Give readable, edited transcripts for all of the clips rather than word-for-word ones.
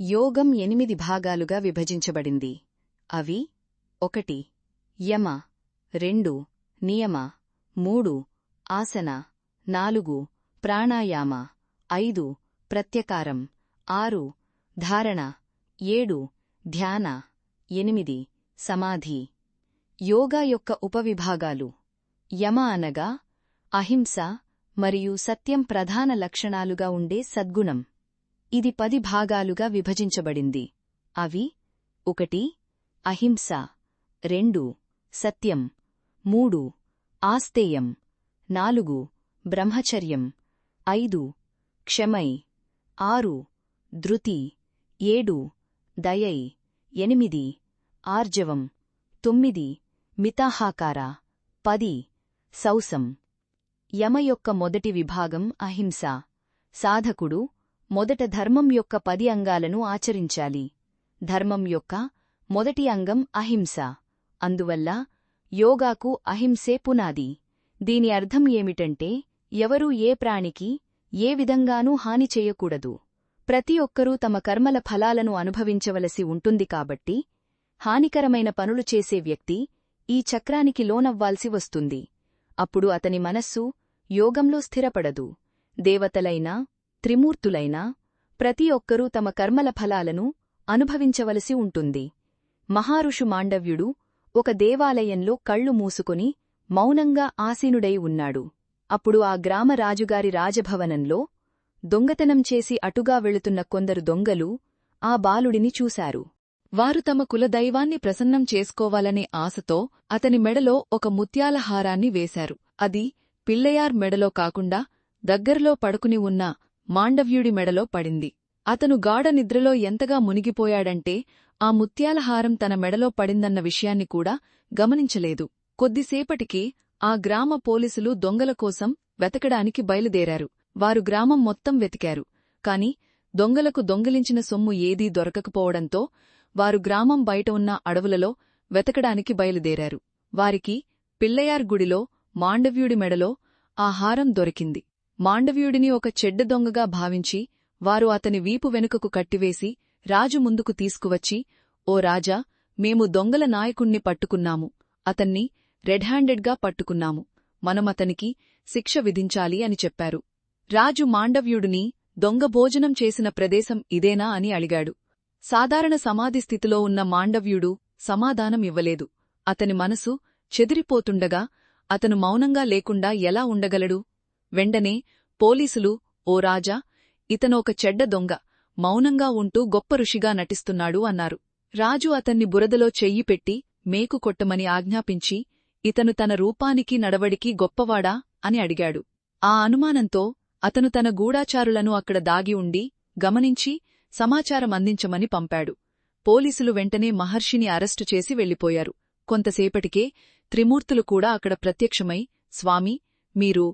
యోగం 8 భాగాలుగా విభజించబడింది. అవి: 1 యమ, 2 నియమ, 3 ఆసన, 4 ప్రాణాయామ, 5 ప్రత్యకారం, 6 ధారణ, 7 ధ్యాన, 8 సమాధి. యోగా యొక్క ఉపవిభాగాలు: యమ అనగా అహింస మరియు సత్యం ప్రధాన లక్షణాలుగా ఉండే సద్గుణం. ఇది 10 భాగాలుగా విభజించబడింది. అవి: 1 అహింస, 2 సత్యం, 3 ఆస్తేయం, 4 బ్రహ్మచర్యం, 5 క్షమై, 6 ధృతి, 7 దయై, 8 ఆర్జవం, 9 మితాహాకార, 10 సౌసం. యమ యొక్క మొదటి విభాగం అహింస. సాధకుడు మొదట ధర్మం యొక్క 10 అంగాలను ఆచరించాలి. ధర్మం యొక్క మొదటి అంగం అహింస. అందువల్ల యోగాకు అహింసే పునాది. దీని అర్థం ఏమిటంటే ఎవరూ ఏ ప్రాణికి ఏ విధంగానూ హాని చేయకూడదు. ప్రతి ఒక్కరూ తమ కర్మల ఫలాలను అనుభవించవలసి ఉంటుంది. కాబట్టి హానికరమైన పనులు చేసే వ్యక్తి ఈ చక్రానికి లోనవ్వాల్సి వస్తుంది. అప్పుడు అతని మనస్సు యోగంలో స్థిరపడదు. దేవతలైనా త్రిమూర్తులైనా ప్రతి ఒక్కరూ తమ కర్మల ఫలాలను అనుభవించవలసి ఉంటుంది. మహారుషు మాండవ్యుడు ఒక దేవాలయంలో కళ్ళు మూసుకొని మౌనంగా ఆసీనుడై ఉన్నాడు. అప్పుడు ఆ గ్రామ రాజుగారి రాజభవనంలో దొంగతనం చేసి అటుగా వెళుతున్న కొందరు దొంగలు ఆ బాలుడిని చూశారు. వారు తమ కులదైవాన్ని ప్రసన్నం చేసుకోవాలనే ఆశతో అతని మెడలో ఒక ముత్యాల హారాన్ని వేశారు. అది పిల్లయార్ మెడలో కాకుండా దగ్గరలో పడుకుని ఉన్న మాండవ్యుడి మెడలో పడింది. అతను గాఢ నిద్రలో ఎంతగా మునిగిపోయాడంటే ఆ ముత్యాలహారం తన మెడలో పడిందన్న విషయాన్ని కూడా గమనించలేదు. కొద్దిసేపటికి ఆ గ్రామ పోలీసులు దొంగల కోసం వెతకడానికి బయలుదేరారు. వారు గ్రామం మొత్తం వెతికారు. కాని దొంగలకు దొంగిలించిన సొమ్ము ఏదీ దొరకకపోవడంతో వారు గ్రామం బయట ఉన్న అడవులలో వెతకడానికి బయలుదేరారు. వారికి పిల్లయార్ గుడిలో మాండవ్యుడి మెడలో ఆ హారం దొరికింది. మాండవ్యుడిని ఒక చెడ్డ దొంగగా భావించి వారు అతని వీపు వెనుకకు కట్టివేసి రాజు ముందుకు తీసుకువచ్చి, ఓ రాజా, మేము దొంగల నాయకుణ్ణి పట్టుకున్నాము. అతన్ని రెడ్ హ్యాండెడ్గా పట్టుకున్నాము. మనమతనికి శిక్ష విధించాలి అని చెప్పారు. రాజు మాండవ్యుడిని దొంగ భోజనం చేసిన ప్రదేశం ఇదేనా అని అడిగాడు. సాధారణ సమాధి స్థితిలో ఉన్న మాండవ్యుడు సమాధానం ఇవ్వలేదు. అతని మనసు చెదిరిపోతుండగా అతను మౌనంగా లేకుండా ఎలా ఉండగలడు? వెంటనే పోలీసులు, ఓ రాజా, ఇతను ఒక చెడ్డ దొంగ, మౌనంగా ఉంటూ గొప్ప ఋషిగా నటిస్తున్నాడు అన్నారు. రాజు అతన్ని బురదలో చెయ్యి పెట్టి మేకు కొట్టమని ఆజ్ఞాపించి, ఇతను తన రూపానికి నడవడికి గొప్పవాడా అని అడిగాడు. ఆ అనుమానంతో అతను తన గూఢాచారులను అక్కడ దాగి ఉండి గమనించి సమాచారం అందించమని పంపాడు. పోలీసులు వెంటనే మహర్షిని అరెస్టు చేసి వెళ్లిపోయారు. కొంతసేపటికే త్రిమూర్తులు కూడా అక్కడ ప్రత్యక్షమై, స్వామీ, మీరు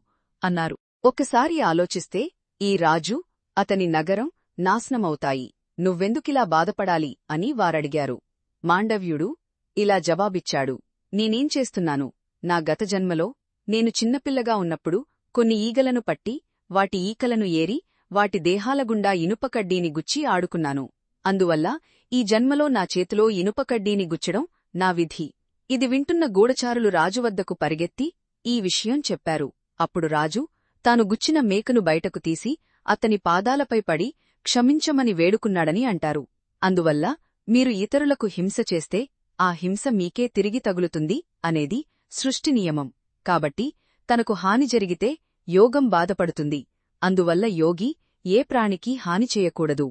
అన్నారు. ఒక్కసారి ఆలోచిస్తే ఈ రాజు, అతని నగరం నాశనమవుతాయి. నువ్వెందుకిలా బాధపడాలి అని వారడిగారు. మాండవ్యుడు ఇలా జవాబిచ్చాడు, నేనేం చేస్తున్నాను? నా గత జన్మలో నేను చిన్నపిల్లగా ఉన్నప్పుడు కొన్ని ఈగలను పట్టి వాటి ఈకలను ఏరి వాటి దేహాలగుండా ఇనుపకడ్డీని గుచ్చి ఆడుకున్నాను. అందువల్ల ఈ జన్మలో నా చేతిలో ఇనుపకడ్డీని గుచ్చడం నా విధి. ఇది వింటున్న గూఢచారులు రాజువద్దకు పరిగెత్తి ఈ విషయం చెప్పారు. అప్పుడు రాజు తాను గుచ్చిన మేకను బయటకు తీసి అతని పాదాలపై పడి క్షమించమని వేడుకున్నాడని అంటారు. అందువల్ల మీరు ఇతరులకు హింస చేస్తే ఆ హింస మీకే తిరిగి తగులుతుంది అనేది సృష్టి నియమం. కాబట్టి తనకు హాని జరిగితే యోగం బాధపడుతుంది. అందువల్ల యోగి ఏ ప్రాణికి హాని చేయకూడదు.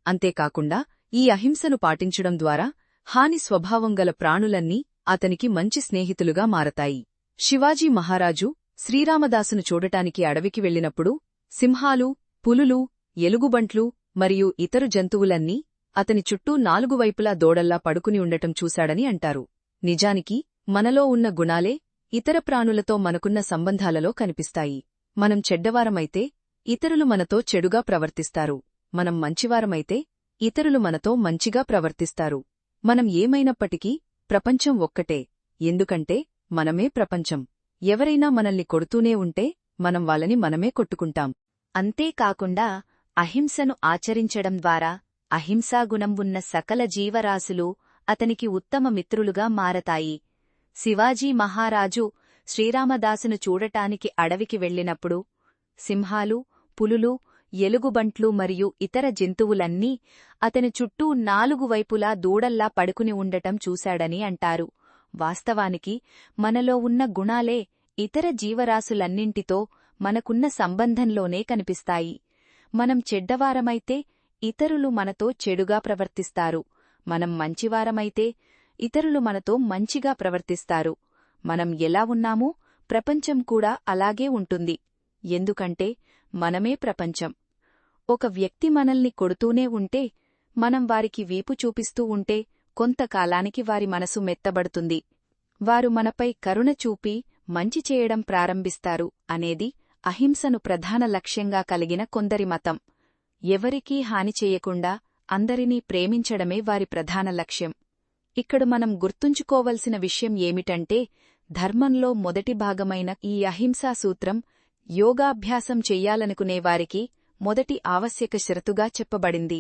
అంతేకాకుండా ఈ అహింసను పాటించడం ద్వారా హాని స్వభావం గల ప్రాణులన్నీ అతనికి మంచి స్నేహితులుగా మారతాయి. శివాజీ మహారాజు శ్రీరామదాసును చూడటానికి అడవికి వెళ్లినప్పుడు సింహాలు, పులులు, ఎలుగుబంట్లు మరియు ఇతరు జంతువులన్నీ అతని చుట్టూ 4 వైపులా దోడల్లా పడుకుని ఉండటం చూశాడని అంటారు. నిజానికి మనలో ఉన్న గుణాలే ఇతర ప్రాణులతో మనకున్న సంబంధాలలో కనిపిస్తాయి. మనం చెడ్డవారమైతే ఇతరులు మనతో చెడుగా ప్రవర్తిస్తారు. మనం మంచివారమైతే ఇతరులు మనతో మంచిగా ప్రవర్తిస్తారు. మనం ఏమైనప్పటికీ ప్రపంచం ఒక్కటే. ఎందుకంటే మనమే ప్రపంచం. ఎవరైనా మనల్ని కొడుతూనే ఉంటే మనం వాళ్ళని మనమే కొట్టుకుంటాం. అంతేకాకుండా అహింసను ఆచరించడం ద్వారా అహింసాగుణం ఉన్న సకల జీవరాశులు అతనికి ఉత్తమ మిత్రులుగా మారతాయి. శివాజీ మహారాజు శ్రీరామదాసును చూడటానికి అడవికి వెళ్ళినప్పుడు సింహాలు, పులులు, ఎలుగుబంట్లు మరియు ఇతర జంతువులన్నీ అతని చుట్టూ 4 వైపులా దూడల్లా పడుకుని ఉండటం చూశాడని అంటారు. వాస్తవానికి మనలో ఉన్న గుణాలే ఇతర జీవరాశులన్నింటితో మనకున్న సంబంధంలోనే కనిపిస్తాయి. మనం చెడ్డవారమైతే ఇతరులు మనతో చెడుగా ప్రవర్తిస్తారు. మనం మంచివారమైతే ఇతరులు మనతో మంచిగా ప్రవర్తిస్తారు. మనం ఎలా ఉన్నామో ప్రపంచం కూడా అలాగే ఉంటుంది. ఎందుకంటే మనమే ప్రపంచం. ఒక వ్యక్తి మనల్ని కొడుతూనే ఉంటే, మనం వారికి వీపు చూపిస్తూ ఉంటే కొంతకాలానికి వారి మనసు మెత్తబడుతుంది. వారు మనపై కరుణ చూపి మంచి చేయడం ప్రారంభిస్తారు అనేది అహింసను ప్రధాన లక్ష్యంగా కలిగిన కొందరి మతం. ఎవరికీ హాని చేయకుండా అందరినీ ప్రేమించడమే వారి ప్రధాన లక్ష్యం. ఇక్కడ మనం గుర్తుంచుకోవలసిన విషయం ఏమిటంటే, ధర్మంలో మొదటి భాగమైన ఈ అహింసా సూత్రం యోగాభ్యాసం చెయ్యాలనుకునేవారికి మొదటి ఆవశ్యక షరతుగా చెప్పబడింది.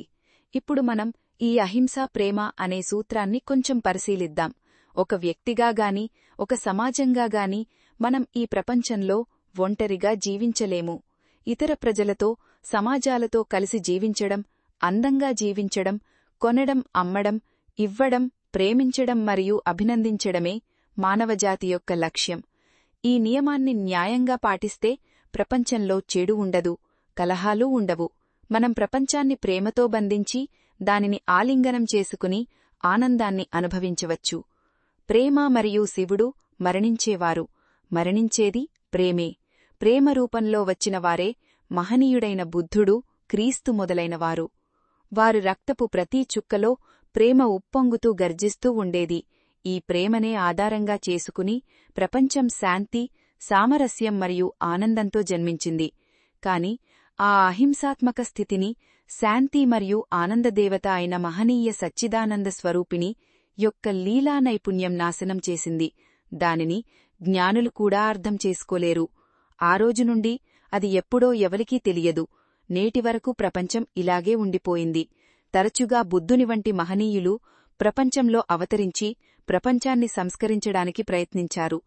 ఇప్పుడు మనం ఈ అహింసా ప్రేమ అనే సూత్రాన్ని కొంచెం పరిశీలిద్దాం. ఒక వ్యక్తిగా గాని, ఒక సమాజంగా గాని మనం ఈ ప్రపంచంలో ఒంటరిగా జీవించలేము. ఇతర ప్రజలతో, సమాజాలతో కలిసి జీవించడం, అందంగా జీవించడం, కొనడం, అమ్మడం, ఇవ్వడం, ప్రేమించడం మరియు అభినందించడమే మానవజాతి యొక్క లక్ష్యం. ఈ నియమాన్ని న్యాయంగా పాటిస్తే ప్రపంచంలో చెడు ఉండదు, కలహాలు ఉండవు. మనం ప్రపంచాన్ని ప్రేమతో బంధించి దానిని ఆలింగనం చేసుకుని ఆనందాన్ని అనుభవించవచ్చు. ప్రేమ మరియు శివుడు మరణించేవారు. మరణించేది ప్రేమే. ప్రేమ రూపంలో వచ్చినవారే మహనీయుడైన బుద్ధుడు, క్రీస్తు మొదలైనవారు. వారు రక్తపు ప్రతీ చుక్కలో ప్రేమ ఉప్పొంగుతూ గర్జిస్తూ ఉండేది. ఈ ప్రేమనే ఆధారంగా చేసుకుని ప్రపంచం శాంతి, సామరస్యం మరియు ఆనందంతో జన్మించింది. కాని ఆ అహింసాత్మక స్థితిని శాంతి మరియు ఆనందదేవత అయిన మహనీయ సచ్చిదానంద స్వరూపిణి యొక్క లీలా నైపుణ్యం నాశనం చేసింది. దానిని జ్ఞానులు కూడా అర్థం చేసుకోలేరు. ఆ రోజు నుండి అది ఎప్పుడో ఎవరికీ తెలియదు. నేటివరకు ప్రపంచం ఇలాగే ఉండిపోయింది. తరచుగా బుద్ధుని వంటి మహనీయులు ప్రపంచంలో అవతరించి ప్రపంచాన్ని సంస్కరించడానికి ప్రయత్నించారు.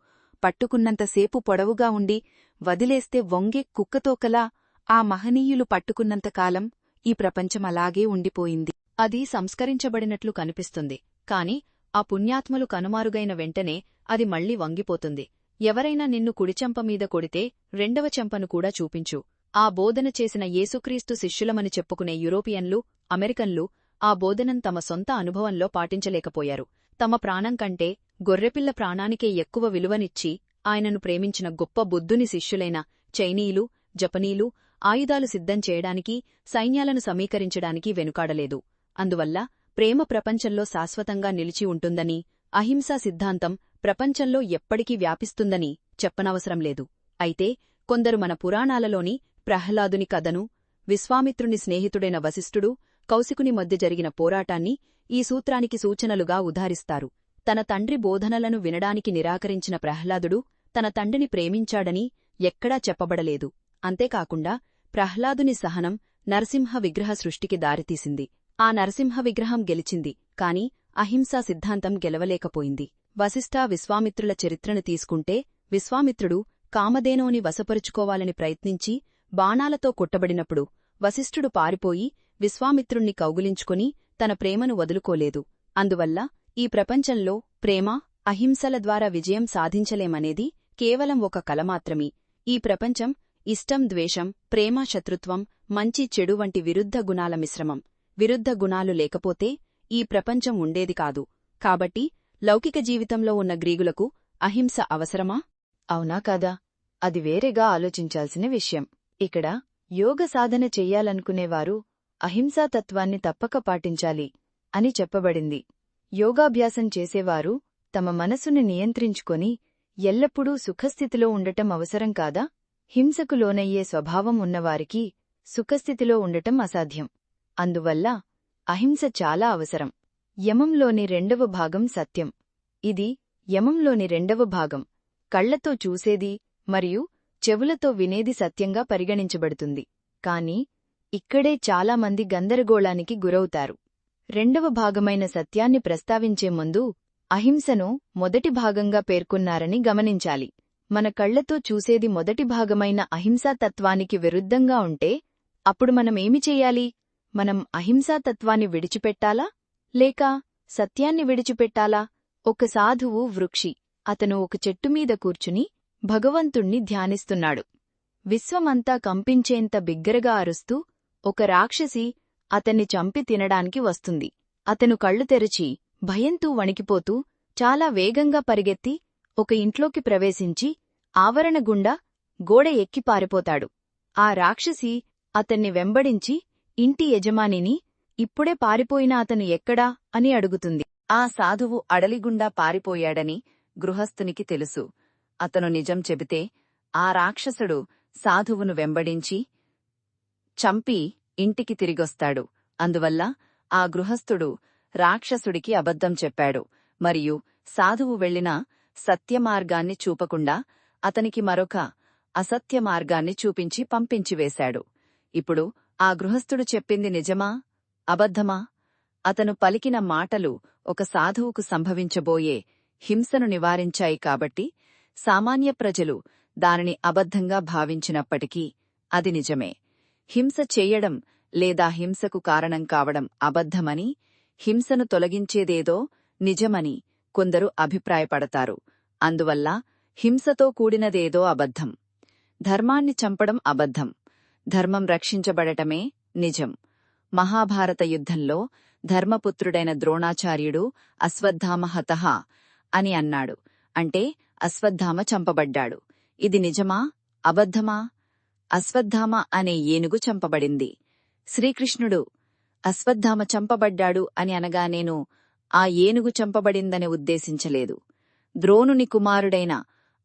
పట్టుకున్నంతసేపు పొడవుగా ఉండి వదిలేస్తే వంగే కుక్కతోకలా ఆ మహనీయులు పట్టుకున్నంతకాలం ఈ ప్రపంచం అలాగే ఉండిపోయింది. అది సంస్కరించబడినట్లు కనిపిస్తుంది. కాని ఆ పుణ్యాత్మలు కనుమారుగైన వెంటనే అది మళ్లీ వంగిపోతుంది. ఎవరైనా నిన్ను కుడిచెంపమీద కొడితే రెండవ చెంపను కూడా చూపించు. ఆ బోధన చేసిన యేసుక్రీస్తు శిష్యులమని చెప్పుకునే యూరోపియన్లు, అమెరికన్లు ఆ బోధనం తమ సొంత అనుభవంలో పాటించలేకపోయారు. తమ ప్రాణం కంటే గొర్రెపిల్ల ప్రాణానికే ఎక్కువ విలువనిచ్చి ఆయనను ప్రేమించిన గొప్ప బుద్ధుని శిష్యులైన చైనీయులు, జపనీలు ఆయుధాలు సిద్ధం చేయడానికి, సైన్యాలను సమీకరించడానికి వెనుకాడలేదు. అందువల్ల ప్రేమ ప్రపంచంలో శాశ్వతంగా నిలిచి ఉంటుందని, అహింసా సిద్ధాంతం ప్రపంచంలో ఎప్పటికీ వ్యాపిస్తుందని చెప్పనవసరం లేదు. అయితే కొందరు మన పురాణాలలోని ప్రహ్లాదుని కథను, విశ్వామిత్రుని స్నేహితుడైన వశిష్ఠుడు, కౌశికుని మధ్య జరిగిన పోరాటాన్ని ఈ సూత్రానికి సూచనలుగా ఉదాహరిస్తారు. తన తండ్రి బోధనలను వినడానికి నిరాకరించిన ప్రహ్లాదుడు తన తండ్రిని ప్రేమించాడని ఎక్కడా చెప్పబడలేదు. అంతేకాకుండా ప్రహ్లాదుని సహనం నరసింహ విగ్రహ సృష్టికి దారితీసింది. ఆ నరసింహ విగ్రహం గెలిచింది, కాని అహింసా సిద్ధాంతం గెలవలేకపోయింది. వశిష్ఠ, విశ్వామిత్రుల చరిత్రను తీసుకుంటే విశ్వామిత్రుడు కామధేనువుని వశపరుచుకోవాలని ప్రయత్నించి బాణాలతో కొట్టబడినప్పుడు వశిష్ఠుడు పారిపోయి విశ్వామిత్రుణ్ణి కౌగిలించుకుని తన ప్రేమను వదులుకోలేదు. అందువల్ల ఈ ప్రపంచంలో ప్రేమ, అహింసల ద్వారా విజయం సాధించలేమనేది కేవలం ఒక కల మాత్రమే. ఈ ప్రపంచం ఇష్టం, ద్వేషం, ప్రేమ, శత్రుత్వం, మంచి, చెడు వంటి విరుద్ధ గుణాల మిశ్రమం. విరుద్ధ గుణాలు లేకపోతే ఈ ప్రపంచం ఉండేది కాదు. కాబట్టి లౌకిక జీవితంలో ఉన్న గ్రీకులకు అహింస అవసరమా? అవునా కాదా? అది వేరేగా ఆలోచించాల్సిన విషయం. ఇక్కడ యోగ సాధన చెయ్యాలనుకునేవారు అహింసాతత్వాన్ని తప్పక పాటించాలి అని చెప్పబడింది. యోగాభ్యాసం చేసేవారు తమ మనసుని నియంత్రించుకొని ఎల్లప్పుడూ సుఖస్థితిలో ఉండటం అవసరం కాదా? హింసకు లోనయ్యే స్వభావం ఉన్నవారికి సుఖస్థితిలో ఉండటం అసాధ్యం. అందువల్ల అహింస చాలా అవసరం. యమంలోని రెండవ భాగం సత్యం. ఇది యమంలోని రెండవ భాగం. కళ్లతో చూసేది మరియు చెవులతో వినేది సత్యంగా పరిగణించబడుతుంది. కాని ఇక్కడే చాలామంది గందరగోళానికి గురవుతారు. రెండవ భాగమైన సత్యాన్ని ప్రస్తావించే ముందు అహింసను మొదటి భాగంగా పేర్కొన్నారని గమనించాలి. మన కళ్లతో చూసేది మొదటి భాగమైన అహింసాతత్వానికి విరుద్ధంగా ఉంటే అప్పుడు మనమేమి చెయ్యాలి? మనం అహింసాతత్వాన్ని విడిచిపెట్టాలా లేక సత్యాన్ని విడిచిపెట్టాలా? ఒక సాధువు వృక్షి. అతను ఒక చెట్టుమీద కూర్చుని భగవంతుణ్ణి ధ్యానిస్తున్నాడు. విశ్వమంతా కంపించేంత బిగ్గరగా అరుస్తూ ఒక రాక్షసి అతన్ని చంపి తినడానికి వస్తుంది. అతను కళ్ళు తెరిచి భయంతో వణికిపోతూ చాలా వేగంగా పరిగెత్తి ఒక ఇంట్లోకి ప్రవేశించి ఆవరణ గుండా గోడ ఎక్కి పారిపోతాడు. ఆ రాక్షసి అతన్ని వెంబడించి ఇంటి యజమానిని ఇప్పుడే పారిపోయిన అతను ఎక్కడా అని అడుగుతుంది. ఆ సాధువు అడలిగుండా పారిపోయాడని గృహస్థునికి తెలుసు. అతను నిజం చెబితే ఆ రాక్షసుడు సాధువును వెంబడించి చంపి ఇంటికి తిరిగొస్తాడు. అందువల్ల ఆ గృహస్థుడు రాక్షసుడికి అబద్ధం చెప్పాడు మరియు సాధువు వెళ్లిన సత్యమార్గాన్ని చూపకుండా అతనికి మరొక అసత్యమార్గాన్ని చూపించి పంపించివేశాడు. ఇప్పుడు ఆ గృహస్థుడు చెప్పింది నిజమా అబద్ధమా? అతను పలికిన మాటలు ఒక సాధువుకు సంభవించబోయే హింసను నివారించాయి కాబట్టి సామాన్య ప్రజలు దానిని అబద్ధంగా భావించినప్పటికీ అది నిజమే. హింస చెయ్యడం లేదా హింసకు కారణం కావడం అబద్ధమని, హింసను తొలగించేదేదో నిజమని కొందరు అభిప్రాయపడతారు. అందువల్ల హింసతో కూడినదేదో అబద్ధం. ధర్మాన్ని చంపడం అబద్ధం. ధర్మం రక్షించబడటమే నిజం. మహాభారత యుద్ధంలో ధర్మపుత్రుడైన ద్రోణాచార్యుడు అశ్వత్థామ హతః అని అన్నాడు. అంటే అశ్వత్థామ చంపబడ్డాడు. ఇది నిజమా అబద్ధమా? అశ్వత్థామ అనే ఏనుగు చంపబడింది. శ్రీకృష్ణుడు అశ్వత్థామ చంపబడ్డాడు అని అనగా నేను ఆ ఏనుగు చంపబడిందని ఉద్దేశించలేదు. ద్రోణుని కుమారుడైన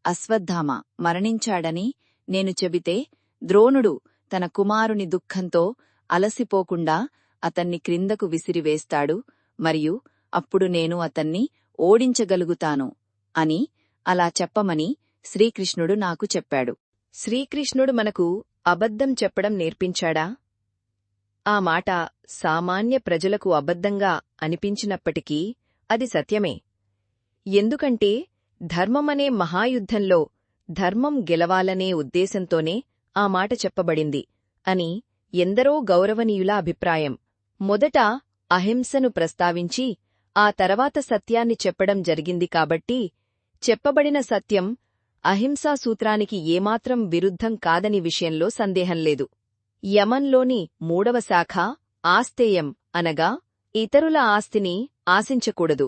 అశ్వత్థామ మరణించాడని నేను చెబితే ద్రోణుడు తన కుమారుని దుఃఖంతో అలసిపోకుండా అతన్ని క్రిందకు విసిరివేస్తాడు మరియు అప్పుడు నేను అతన్ని ఓడించగలుగుతాను అని అలా చెప్పమని శ్రీకృష్ణుడు నాకు చెప్పాడు. శ్రీకృష్ణుడు మనకు అబద్ధం చెప్పడం నేర్పించాడా? ఆ మాట సామాన్య ప్రజలకు అబద్ధంగా అనిపించినప్పటికీ అది సత్యమే. ఎందుకంటే ధర్మమనే మహాయుద్ధంలో ధర్మం గెలవాలనే ఉద్దేశంతోనే ఆ మాట చెప్పబడింది అని ఎందరో గౌరవనీయుల అభిప్రాయం. మొదట అహింసను ప్రస్తావించి ఆ తర్వాత సత్యాన్ని చెప్పడం జరిగింది కాబట్టి చెప్పబడిన సత్యం అహింసా సూత్రానికి ఏమాత్రం విరుద్ధం కాదని విషయంలో సందేహంలేదు. యమన్లోని 3వ శాఖ ఆస్తేయం అనగా ఇతరుల ఆస్తిని ఆశించకూడదు.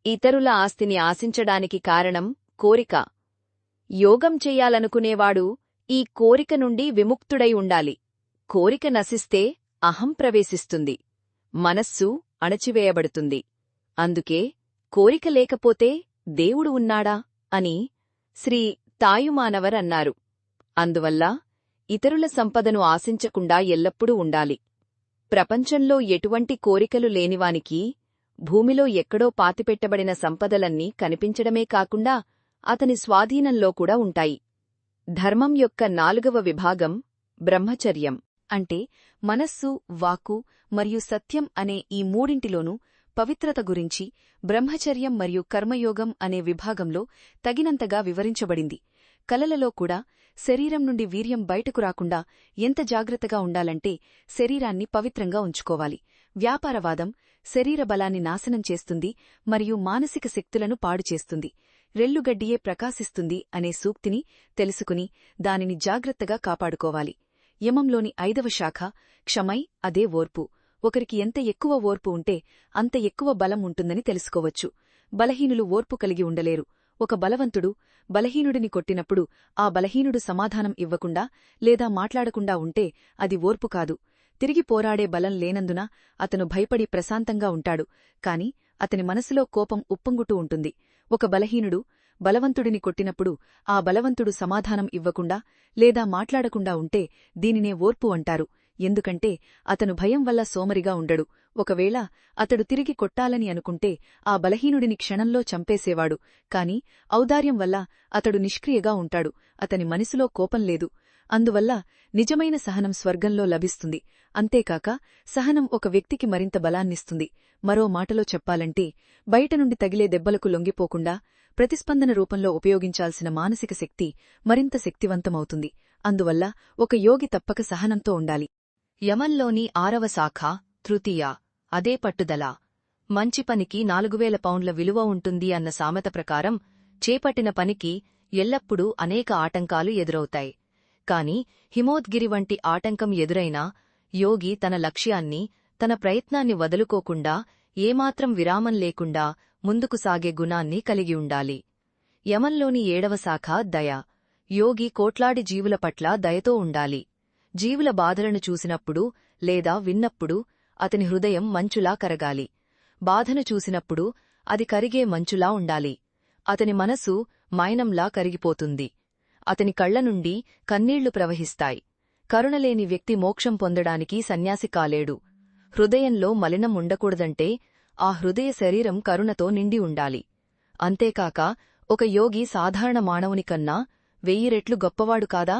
ఇతరుల ఆస్తిని ఆశించడానికి కారణం కోరిక. యోగం చెయ్యాలనుకునేవాడు ఈ కోరిక నుండి విముక్తుడై ఉండాలి. కోరిక నశిస్తే అహం ప్రవేశిస్తుంది. మనస్సు అణచివేయబడుతుంది. అందుకే కోరిక లేకపోతే దేవుడు ఉన్నాడా అని శ్రీ తాయుమానవర్ అన్నారు. అందువల్ల ఇతరుల సంపదను ఆశించకుండా ఎల్లప్పుడూ ఉండాలి. ప్రపంచంలో ఎటువంటి కోరికలు లేనివానికి భూమిలో ఎక్కడో పాతిపెట్టబడిన సంపదలన్నీ కనిపించడమే కాకుండా అతని స్వాధీనంలో కూడా ఉంటాయి. ధర్మం యొక్క 4వ విభాగం బ్రహ్మచర్యం. అంటే మనస్సు, వాక్కు మరియు సత్యం అనే ఈ మూడింటిలోనూ పవిత్రత గురించి బ్రహ్మచర్యం మరియు కర్మయోగం అనే విభాగంలో తగినంతగా వివరించబడింది. కలలలో కూడా శరీరం నుండి వీర్యం బయటకు రాకుండా ఎంత జాగ్రత్తగా ఉండాలంటే శరీరాన్ని పవిత్రంగా ఉంచుకోవాలి. వ్యాపారవాదం శరీర బలాన్ని నాశనం చేస్తుంది మరియు మానసిక శక్తులను పాడుచేస్తుంది. రెల్లుగడ్డియే ప్రకాశిస్తుంది అనే సూక్తిని తెలుసుకుని దానిని జాగ్రత్తగా కాపాడుకోవాలి. యమంలోని 5వ శాఖ క్షమై, అదే ఓర్పు. ఒకరికి ఎంత ఎక్కువ ఓర్పు ఉంటే అంత ఎక్కువ బలం ఉంటుందని తెలుసుకోవచ్చు. బలహీనులు ఓర్పు కలిగి ఉండలేరు. ఒక బలవంతుడు బలహీనుడిని కొట్టినప్పుడు ఆ బలహీనుడు సమాధానం ఇవ్వకుండా లేదా మాట్లాడకుండా ఉంటే అది ఓర్పు కాదు. తిరిగి పోరాడే బలం లేనందున అతను భయపడి ప్రశాంతంగా ఉంటాడు. కాని అతని మనసులో కోపం ఉప్పొంగుతూ ఉంటుంది. ఒక బలహీనుడు బలవంతుడిని కొట్టినప్పుడు ఆ బలవంతుడు సమాధానం ఇవ్వకుండా లేదా మాట్లాడకుండా ఉంటే దీనినే ఓర్పు అంటారు. ఎందుకంటే అతను భయం వల్ల సోమరిగా ఉండడు. ఒకవేళ అతడు తిరిగి కొట్టాలని అనుకుంటే ఆ బలహీనుడిని క్షణంలో చంపేసేవాడు. కాని ఔదార్యం వల్ల అతడు నిష్క్రియగా ఉంటాడు. అతని మనసులో కోపం లేదు. అందువల్ల నిజమైన సహనం స్వర్గంలో లభిస్తుంది. అంతేకాక సహనం ఒక వ్యక్తికి మరింత బలాన్నిస్తుంది. మరో మాటలో చెప్పాలంటే బయట నుండి తగిలే దెబ్బలకు లొంగిపోకుండా ప్రతిస్పందన రూపంలో ఉపయోగించాల్సిన మానసిక శక్తి మరింత శక్తివంతమవుతుంది. అందువల్ల ఒక యోగి తప్పక సహనంతో ఉండాలి. యమన్లోని 6వ శాఖ తృతీయ. అదే పట్టుదల. మంచి పనికి 4000 పౌండ్ల విలువ ఉంటుంది అన్న సామెత ప్రకారం చేపట్టిన పనికి ఎల్లప్పుడూ అనేక ఆటంకాలు ఎదురవుతాయి. కాని హిమోద్గిరి వంటి ఆటంకం ఎదురైనా యోగి తన లక్ష్యాన్ని, తన ప్రయత్నాన్ని వదులుకోకుండా, ఏమాత్రం విరామం లేకుండా ముందుకు సాగే గుణాన్ని కలిగి ఉండాలి. యమన్లోని 7వ శాఖ దయ. యోగి కోట్లాది జీవుల పట్ల దయతో ఉండాలి. జీవుల బాధలను చూసినప్పుడు లేదా విన్నప్పుడు అతని హృదయం మంచులా కరగాలి. బాధను చూసినప్పుడు అది కరిగే మంచులా ఉండాలి. అతని మనసు మైనంలా కరిగిపోతుంది. అతని కళ్ల నుండి కన్నీళ్లు ప్రవహిస్తాయి. కరుణలేని వ్యక్తి మోక్షం పొందడానికి సన్యాసి కాలేడు. హృదయంలో మలినం ఉండకూడదంటే ఆ హృదయ శరీరం కరుణతో నిండి ఉండాలి. అంతేకాక ఒక యోగి సాధారణ మానవునికన్నా 1000 రెట్లు గొప్పవాడు కాదా?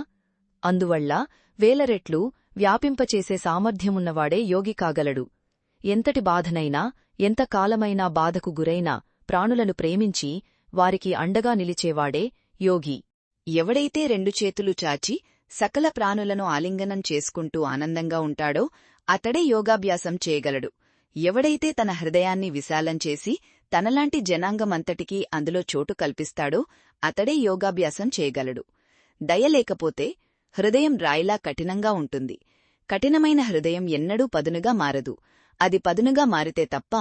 అందువల్ల 1000 రెట్లు వ్యాపింపచేసే సామర్థ్యమున్నవాడే యోగి కాగలడు. ఎంతటి బాధనైనా, ఎంత కాలమైనా బాధకు గురైనా ప్రాణులను ప్రేమించి వారికి అండగా నిలిచేవాడే యోగి. ఎవడైతే 2 చేతులు చాచి సకల ప్రాణులను ఆలింగనం చేసుకుంటూ ఆనందంగా ఉంటాడో అతడే యోగాభ్యాసం చేయగలడు. ఎవడైతే తన హృదయాన్ని విశాలం చేసి తనలాంటి జనాంగమంతటికీ అందులో చోటు కల్పిస్తాడో అతడే యోగాభ్యాసం చేయగలడు. దయ లేకపోతే హృదయం రాయిలా కఠినంగా ఉంటుంది. కఠినమైన హృదయం ఎన్నడూ పదునుగా మారదు. అది పదునుగా మారితే తప్ప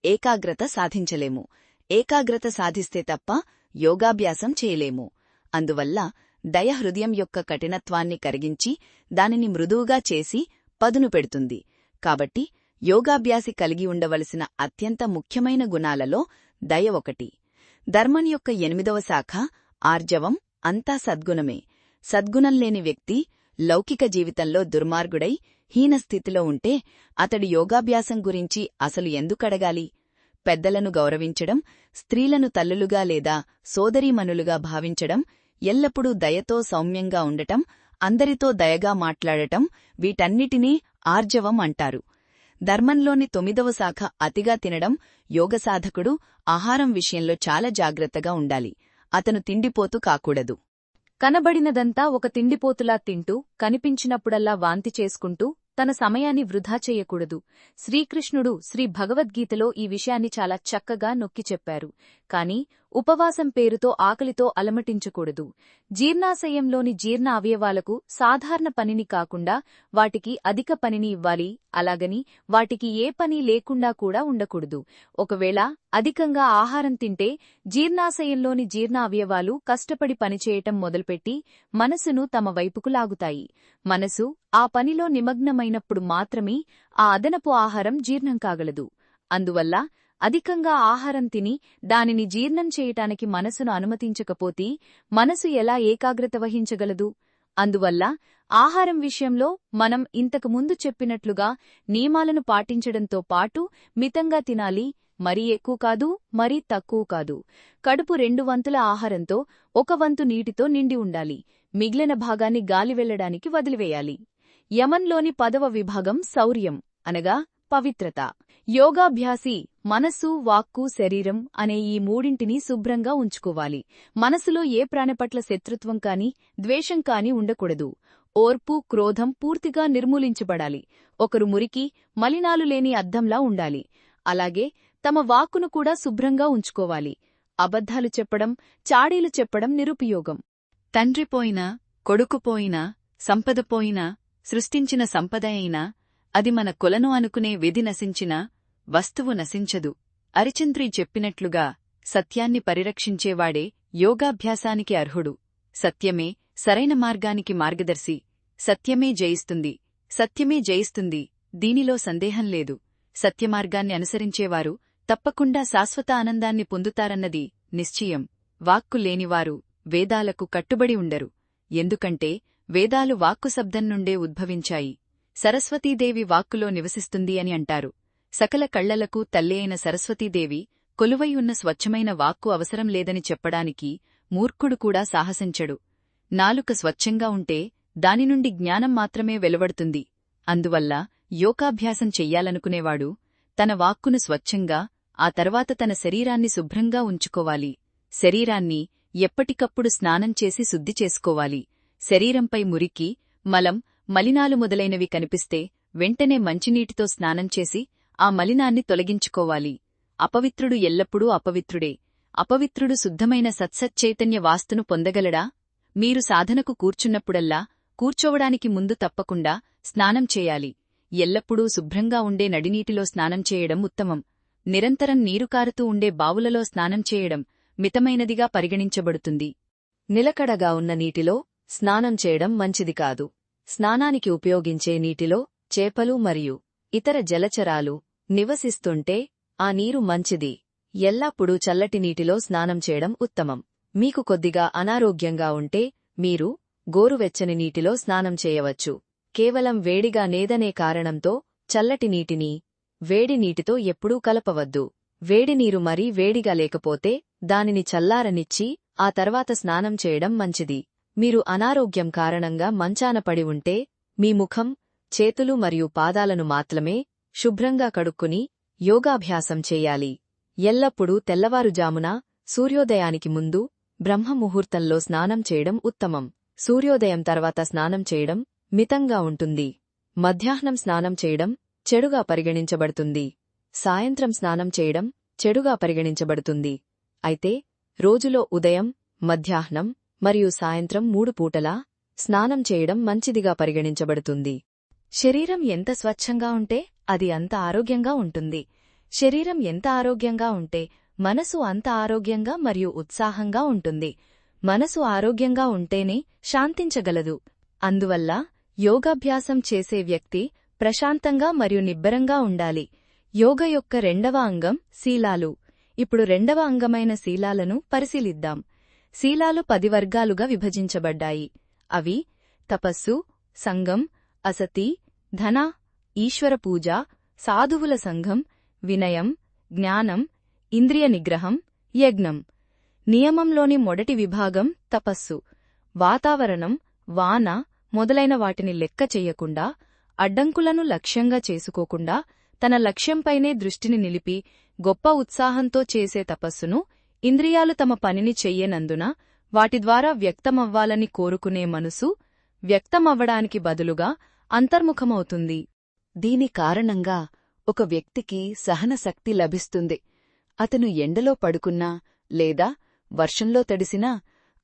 ఏకాగ్రత సాధించలేము. ఏకాగ్రత సాధిస్తే తప్ప యోగాభ్యాసం చేయలేము. అందువల్ల దయ హృదయం యొక్క కఠినత్వాన్ని కరిగించి దానిని మృదువుగా చేసి పదును పెడుతుంది. కాబట్టి యోగాభ్యాసి కలిగి ఉండవలసిన అత్యంత ముఖ్యమైన గుణాలలో దయ ఒకటి. ధర్మం యొక్క 8వ శాఖ ఆర్జవం. అంతా సద్గుణమే. సద్గుణం లేని వ్యక్తి లౌకిక జీవితంలో దుర్మార్గుడై హీనస్థితిలో ఉంటే అతడు యోగాభ్యాసం గురించి అసలు ఎందుకడగాలి? పెద్దలను గౌరవించడం, స్త్రీలను తల్లులుగా లేదా సోదరీమణులుగా భావించడం, ఎల్లప్పుడూ దయతో సౌమ్యంగా ఉండటం, అందరితో దయగా మాట్లాడటం, వీటన్నిటినీ ఆర్జవం అంటారు. ధర్మంలోని 9వ శాఖ అతిగా తినడం. యోగసాధకుడు ఆహారం విషయంలో చాలా జాగ్రత్తగా ఉండాలి. అతను తిండిపోతు కాకూడదు. కనబడినదంతా ఒక తిండిపోతులా తింటూ, కనిపించినప్పుడల్లా వాంతి చేసుకుంటూ తన సమయాన్ని వృధా చెయ్యకూడదు. శ్రీకృష్ణుడు శ్రీ భగవద్గీతలో ఈ విషయాన్ని చాలా చక్కగా నొక్కి చెప్పారు. కాని ఉపవాసం పేరుతో ఆకలితో అలమటించకూడదు. జీర్ణాశయంలోని జీర్ణ అవయవాలకు సాధారణ పనిని కాకుండా వాటికి అధిక పనిని ఇవ్వాలి. అలాగని వాటికి ఏ పని లేకుండా కూడా ఉండకూడదు. ఒకవేళ అధికంగా ఆహారం తింటే జీర్ణాశయంలోని జీర్ణ అవయవాలు కష్టపడి పనిచేయటం మొదలుపెట్టి మనసును తమ వైపుకు లాగుతాయి. మనసు ఆ పనిలో నిమగ్నమైనప్పుడు మాత్రమే ఆ అదనపు ఆహారం జీర్ణం కాగలదు. అందువల్ల అధికంగా ఆహారం తిని దానిని జీర్ణం చేయటానికి మనసును అనుమతించకపోతే మనసు ఎలా ఏకాగ్రత వహించగలదు? అందువల్ల ఆహారం విషయంలో మనం ఇంతకు ముందు చెప్పినట్లుగా నియమాలను పాటించడంతో పాటు మితంగా తినాలి. మరీ ఎక్కువ కాదు, మరీ తక్కువ కాదు. కడుపు 2 వంతుల ఆహారంతో 1 వంతు నీటితో నిండి ఉండాలి. మిగిలిన భాగాన్ని గాలి వెళ్లడానికి వదిలివేయాలి. యమన్లోని 10వ విభాగం శౌర్యం అనగా పవిత్రత. యోగాభ్యాసి మనసు, వాక్కు, శరీరం అనే ఈ మూడింటినీ శుభ్రంగా ఉంచుకోవాలి. మనసులో ఏ ప్రాణిపట్ల శత్రుత్వం కాని, ద్వేషం కాని ఉండకూడదు. ఓర్పు, క్రోధం పూర్తిగా నిర్మూలించబడాలి. ఒకరు మురికి, మలినాలు లేని అద్దంలా ఉండాలి. అలాగే తమ వాక్కును కూడా శుభ్రంగా ఉంచుకోవాలి. అబద్ధాలు చెప్పడం, చాడీలు చెప్పడం నిరుపయోగం. తండ్రి పోయినా, కొడుకు పోయినా, సంపద పోయినా, సృష్టించిన సంపద అయినా, అది మన కొలను అనుకునే విధి నశించినా వస్తువు నశించదు. అరిచంద్రి చెప్పినట్లుగా సత్యాన్ని పరిరక్షించేవాడే యోగాభ్యాసానికి అర్హుడు. సత్యమే సరైన మార్గానికి మార్గదర్శి. సత్యమే జయిస్తుంది. సత్యమే జయిస్తుంది. దీనిలో సందేహం లేదు. సత్యమార్గాన్ని అనుసరించేవారు తప్పకుండా శాశ్వత ఆనందాన్ని పొందుతారన్నది నిశ్చయం. వాక్కు లేనివారు వేదాలకు కట్టుబడి ఉండరు. ఎందుకంటే వేదాలు వాక్కు శబ్దం నుండే ఉద్భవించాయి. సరస్వతీదేవి వాక్కులో నివసిస్తుంది అని అంటారు. సకల కళ్లలకు తల్లి అయిన సరస్వతీదేవి కొలువై ఉన్న స్వచ్ఛమైన వాక్కు అవసరం లేదని చెప్పడానికి మూర్ఖుడు కూడా సాహసించడు. నాలుక స్వచ్ఛంగా ఉంటే దానినుండి జ్ఞానం మాత్రమే వెలువడుతుంది. అందువల్ల యోగాభ్యాసం చెయ్యాలనుకునేవాడు తన వాక్కును స్వచ్ఛంగా, ఆ తర్వాత తన శరీరాన్ని శుభ్రంగా ఉంచుకోవాలి. శరీరాన్ని ఎప్పటికప్పుడు స్నానం చేసి శుద్ధి చేసుకోవాలి. శరీరంపై మురికి, మలం, మలినాలు మొదలైనవి కనిపిస్తే వెంటనే మంచినీటితో స్నానం చేసి ఆ మలినాన్ని తొలగించుకోవాలి. అపవిత్రుడు ఎల్లప్పుడూ అపవిత్రుడే. అపవిత్రుడు శుద్ధమైన సత్సచ్చైతన్య వాస్తును పొందగలడా? మీరు సాధనకు కూర్చున్నప్పుడల్లా కూర్చోవడానికి ముందు తప్పకుండా స్నానం చేయాలి. ఎల్లప్పుడూ శుభ్రంగా ఉండే నడినీటిలో స్నానం చేయడం ఉత్తమం. నిరంతరం నీరు కారుతూ ఉండే బావులలో స్నానం చేయడం మితమైనదిగా పరిగణించబడుతుంది. నిలకడగా ఉన్న నీటిలో స్నానం చేయడం మంచిది కాదు. స్నానానికి ఉపయోగించే నీటిలో చేపలు మరియు ఇతర జలచరాలు నివసిస్తుంటే ఆ నీరు మంచిది. ఎల్లప్పుడూ చల్లటి నీటిలో స్నానం చేయడం ఉత్తమం. మీకు కొద్దిగా అనారోగ్యంగా ఉంటే మీరు గోరువెచ్చని నీటిలో స్నానం చేయవచ్చు. కేవలం వేడిగా నేదనే కారణంతో చల్లటి నీటిని వేడి నీటితో ఎప్పుడూ కలపవద్దు. వేడి నీరు మరీ వేడిగా లేకపోతే దానిని చల్లారనిచ్చి ఆ తర్వాత స్నానం చేయడం మంచిది. మీరు అనారోగ్యం కారణంగా మంచాన పడి ఉంటే మీ ముఖం, చేతులు మరియు పాదాలను మాత్రమే శుభ్రంగా కడుక్కుని యోగాభ్యాసం చెయ్యాలి. ఎల్లప్పుడూ తెల్లవారుజామున సూర్యోదయానికి ముందు బ్రహ్మముహూర్తంలో స్నానం చేయడం ఉత్తమం. సూర్యోదయం తర్వాత స్నానం చేయడం మితంగా ఉంటుంది. మధ్యాహ్నం స్నానం చేయడం చెడుగా పరిగణించబడుతుంది. సాయంత్రం స్నానం చేయడం చెడుగా పరిగణించబడుతుంది. అయితే రోజులో ఉదయం, మధ్యాహ్నం మరియు సాయంత్రం 3 పూటలా స్నానం చేయడం మంచిదిగా పరిగణించబడుతుంది. శరీరం ఎంత స్వచ్ఛంగా ఉంటే అది అంత ఆరోగ్యంగా ఉంటుంది. శరీరం ఎంత ఆరోగ్యంగా ఉంటే మనసు అంత ఆరోగ్యంగా మరియు ఉత్సాహంగా ఉంటుంది. మనసు ఆరోగ్యంగా ఉంటేనే శాంతించగలదు. అందువల్ల యోగాభ్యాసం చేసే వ్యక్తి ప్రశాంతంగా మరియు నిబ్బరంగా ఉండాలి. యోగ యొక్క రెండవ అంగం శీలాలు. ఇప్పుడు రెండవ అంగమైన శీలాలను పరిశీలిద్దాం. శీలాలు 10 వర్గాలుగా విభజించబడ్డాయి. అవి తపస్సు, సంగం, అసతి, ధన, ఈశ్వర పూజ, సాధువుల సంఘం, వినయం, జ్ఞానం, ఇంద్రియ నిగ్రహం, యజ్ఞం. నియమంలోని మొదటి విభాగం తపస్సు. వాతావరణం, వాన మొదలైన వాటిని లెక్క చెయ్యకుండా, అడ్డంకులను లక్ష్యంగా చేసుకోకుండా తన లక్ష్యంపైనే దృష్టిని నిలిపి గొప్ప ఉత్సాహంతో చేసే తపస్సును ఇంద్రియాలు తమ పనిని చెయ్యనందున వాటి ద్వారా వ్యక్తమవ్వాలని కోరుకునే మనసు వ్యక్తమవ్వడానికి బదులుగా అంతర్ముఖమవుతుంది. దీని కారణంగా ఒక వ్యక్తికి సహనశక్తి లభిస్తుంది. అతను ఎండలో పడుకున్నా లేదా వర్షంలో తడిసినా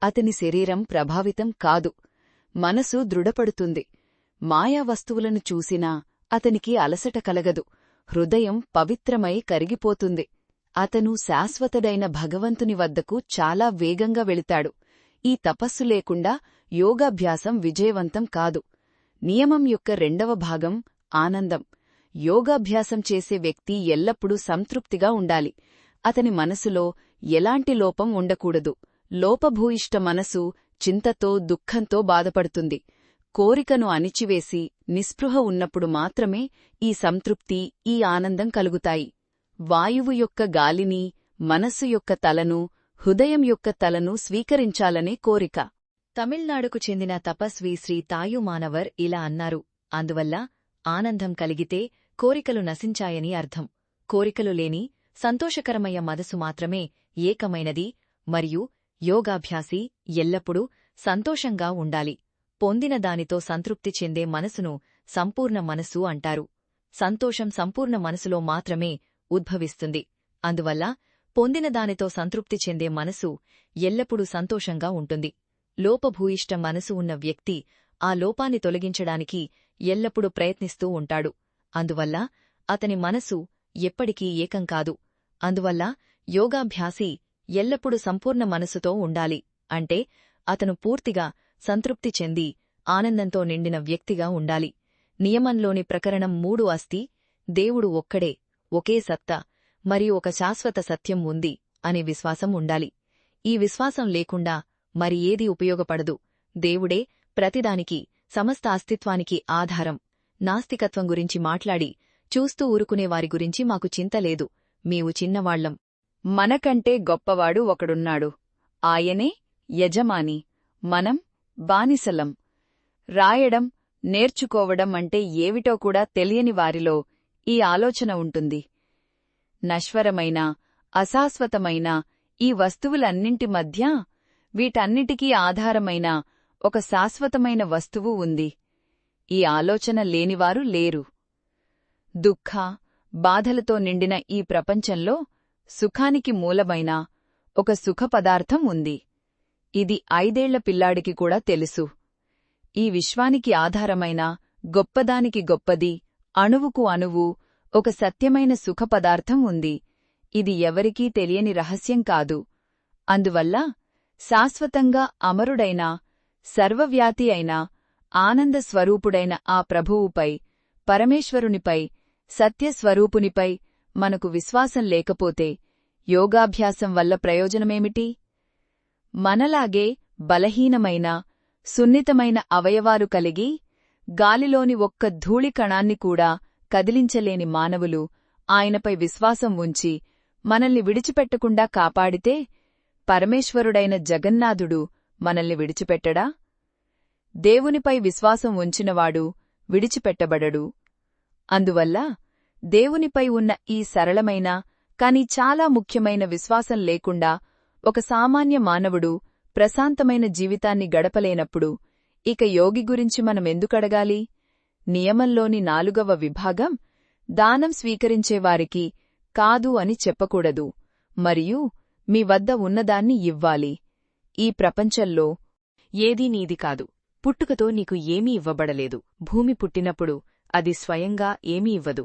అతని శరీరం ప్రభావితం కాదు. మనసు దృఢపడుతుంది. మాయా వస్తువులను చూసినా అతనికి అలసట కలగదు. హృదయం పవిత్రమై కరిగిపోతుంది. అతను శాశ్వతుడైన భగవంతుని వద్దకు చాలా వేగంగా వెళితాడు. ఈ తపస్సు లేకుండా యోగాభ్యాసం విజయవంతం కాదు. నియమం యొక్క రెండవ భాగం ఆనందం. యోగాభ్యాసం చేసే వ్యక్తి ఎల్లప్పుడూ సంతృప్తిగా ఉండాలి. అతని మనసులో ఎలాంటి లోపం ఉండకూడదు. లోపభూయిష్ట మనసు చింతతో, దుఃఖంతో బాధపడుతుంది. కోరికను అణిచివేసి నిస్పృహ ఉన్నప్పుడు మాత్రమే ఈ సంతృప్తి, ఈ ఆనందం కలుగుతాయి. వాయువు యొక్క గాలిని, మనస్సు యొక్క తలను, హృదయం యొక్క తలను స్వీకరించాలనే కోరిక. తమిళనాడుకు చెందిన తపస్వి శ్రీ తాయుమానవర్ ఇలా అన్నారు. అందువల్ల ఆనందం కలిగితే కోరికలు నశించాయని అర్థం. కోరికలు లేని సంతోషకరమయ్య మనసు మాత్రమే ఏకమైనది మరియు యోగాభ్యాసి ఎల్లప్పుడూ సంతోషంగా ఉండాలి. పొందిన దానితో సంతృప్తి చెందే మనసును సంపూర్ణ మనసు అంటారు. సంతోషం సంపూర్ణ మనసులో మాత్రమే ఉద్భవిస్తుంది. అందువల్ల పొందిన దానితో సంతృప్తి చెందే మనసు ఎల్లప్పుడూ సంతోషంగా ఉంటుంది. లోపభూయిష్ట మనసు ఉన్న వ్యక్తి ఆ లోపాన్ని తొలగించడానికి ఎల్లప్పుడూ ప్రయత్నిస్తూ ఉంటాడు. అందువల్ల అతని మనసు ఎప్పటికీ ఏకం కాదు. అందువల్ల యోగాభ్యాసి ఎల్లప్పుడూ సంపూర్ణ మనసుతో ఉండాలి. అంటే అతను పూర్తిగా సంతృప్తి చెంది ఆనందంతో నిండిన వ్యక్తిగా ఉండాలి. నియమంలోని ప్రకరణం 3 అస్తి, దేవుడు ఒక్కడే, ఒకే సత్తా మరియు ఒక శాశ్వత సత్యం ఉంది అనే విశ్వాసం ఉండాలి. ఈ విశ్వాసం లేకుండా మరి ఏదీ ఉపయోగపడదు. దేవుడే ప్రతిదానికి, సమస్త అస్తిత్వానికి ఆధారం. నాస్తికత్వం గురించి మాట్లాడి చూస్తూ ఊరుకునేవారి గురించి మాకు చింతలేదు. మేము చిన్నవాళ్లం. మనకంటే గొప్పవాడు ఒకడున్నాడు. ఆయనే యజమాని, మనం బానిసలం. రాయడం, నేర్చుకోవడం అంటే ఏవిటో కూడా తెలియని వారిలో ఈ ఆలోచన ఉంటుంది. నశ్వరమైన, అశాశ్వతమైన ఈ వస్తువులన్నింటి మధ్య వీటన్నిటికీ ఆధారమైన ఒక శాశ్వతమైన వస్తువు ఉంది. ఈ ఆలోచన లేనివారు లేరు. దుఃఖ, బాధలతో నిండిన ఈ ప్రపంచంలో సుఖానికి మూలమైన ఒక సుఖపదార్థం ఉంది. ఇది 5 ఏళ్ల పిల్లాడికి కూడా తెలుసు. ఈ విశ్వానికి ఆధారమైన గొప్పదానికి గొప్పది, అణువుకు అణువు ఒక సత్యమైన సుఖపదార్థం ఉంది. ఇది ఎవరికీ తెలియని రహస్యం కాదు. అందువల్ల శాశ్వతంగా అమరుడైన, సర్వవ్యాపి అయిన, ఆనందస్వరూపుడైన ఆ ప్రభువుపై, పరమేశ్వరునిపై, సత్యస్వరూపునిపై మనకు విశ్వాసం లేకపోతే యోగాభ్యాసం వల్ల ప్రయోజనమేమిటి? మనలాగే బలహీనమైన, సున్నితమైన అవయవాలు కలిగి గాలిలోని ఒక్క ధూళికణాన్ని కూడా కదిలించలేని మానవులు ఆయనపై విశ్వాసం ఉంచి మనల్ని విడిచిపెట్టకుండా కాపాడితే పరమేశ్వరుడైన జగన్నాథుడు మనల్ని విడిచిపెట్టడా? దేవునిపై విశ్వాసం ఉంచినవాడు విడిచిపెట్టబడడు. అందువల్ల దేవునిపై ఉన్న ఈ సరళమైన కాని చాలా ముఖ్యమైన విశ్వాసం లేకుండా ఒక సామాన్య మానవుడు ప్రశాంతమైన జీవితాన్ని గడపలేనప్పుడు ఇక యోగి గురించి మనమెందుకడగాలి? నియమంలోని 4వ విభాగం దానం స్వీకరించేవారికి కాదు అని చెప్పకూడదు, మరియు మీ వద్ద ఉన్నదాన్ని ఇవ్వాలి. ఈ ప్రపంచంలో ఏదీ నీది కాదు. పుట్టుకతో నీకు ఏమీ ఇవ్వబడలేదు. భూమి పుట్టినప్పుడు అది స్వయంగా ఏమీ ఇవ్వదు.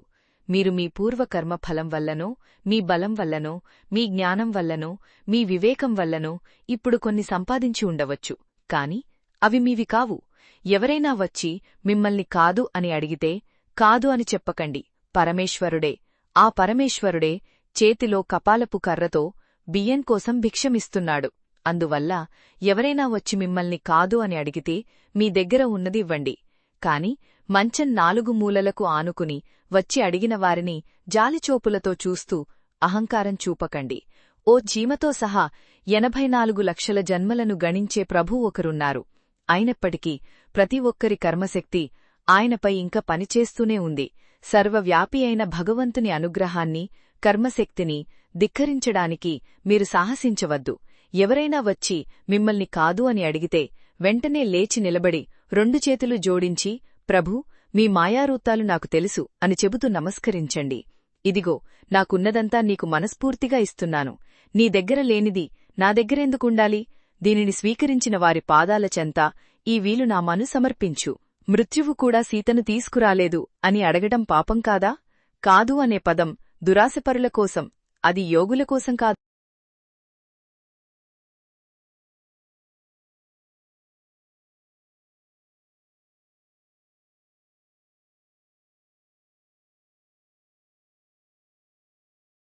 మీరు మీ పూర్వకర్మ ఫలం వల్లనో, మీ బలం వల్లనో, మీ జ్ఞానం వల్లనో, మీ వివేకం వల్లనో ఇప్పుడు కొన్ని సంపాదించి ఉండవచ్చు. కాని అవి మీవి కావు. ఎవరైనా వచ్చి మిమ్మల్ని కాదు అని అడిగితే కాదు అని చెప్పకండి. పరమేశ్వరుడే, ఆ పరమేశ్వరుడే చేతిలో కపాలపు కర్రతో బియ్యం కోసం భిక్షమిస్తున్నాడు. అందువల్ల ఎవరైనా వచ్చి మిమ్మల్ని కాదు అని అడిగితే మీ దగ్గర ఉన్నది ఇవ్వండి. కాని మంచం 4 మూలలకు ఆనుకుని వచ్చి అడిగిన వారిని జాలిచోపులతో చూస్తూ అహంకారం చూపకండి. ఓ చీమతో సహా 84 లక్షల జన్మలను గణించే ప్రభు ఒకరున్నారు. అయినప్పటికీ ప్రతి ఒక్కరి కర్మశక్తి ఆయనపై ఇంకా పనిచేస్తూనే ఉంది. సర్వవ్యాపి అయిన భగవంతుని అనుగ్రహాన్ని, కర్మశక్తిని ధిక్కరించడానికి మీరు సాహసించవద్దు. ఎవరైనా వచ్చి మిమ్మల్ని కాదు అని అడిగితే వెంటనే లేచి నిలబడి 2 చేతులు జోడించి, ప్రభూ, మీ మాయారూతాలు నాకు తెలుసు అని చెబుతూ నమస్కరించండి. ఇదిగో, నాకున్నదంతా నీకు మనస్ఫూర్తిగా ఇస్తున్నాను. నీ దగ్గర లేనిది నా దగ్గరెందుకుండాలి? దీనిని స్వీకరించిన వారి పాదాల చెంత ఈ వీలునామాను సమర్పించు. మృత్యువు కూడా సీతను తీసుకురాలేదు అని అడగడం పాపం కాదా? కాదు అనే పదం దురాశపరుల కోసం, అది యోగుల కోసం కాదు.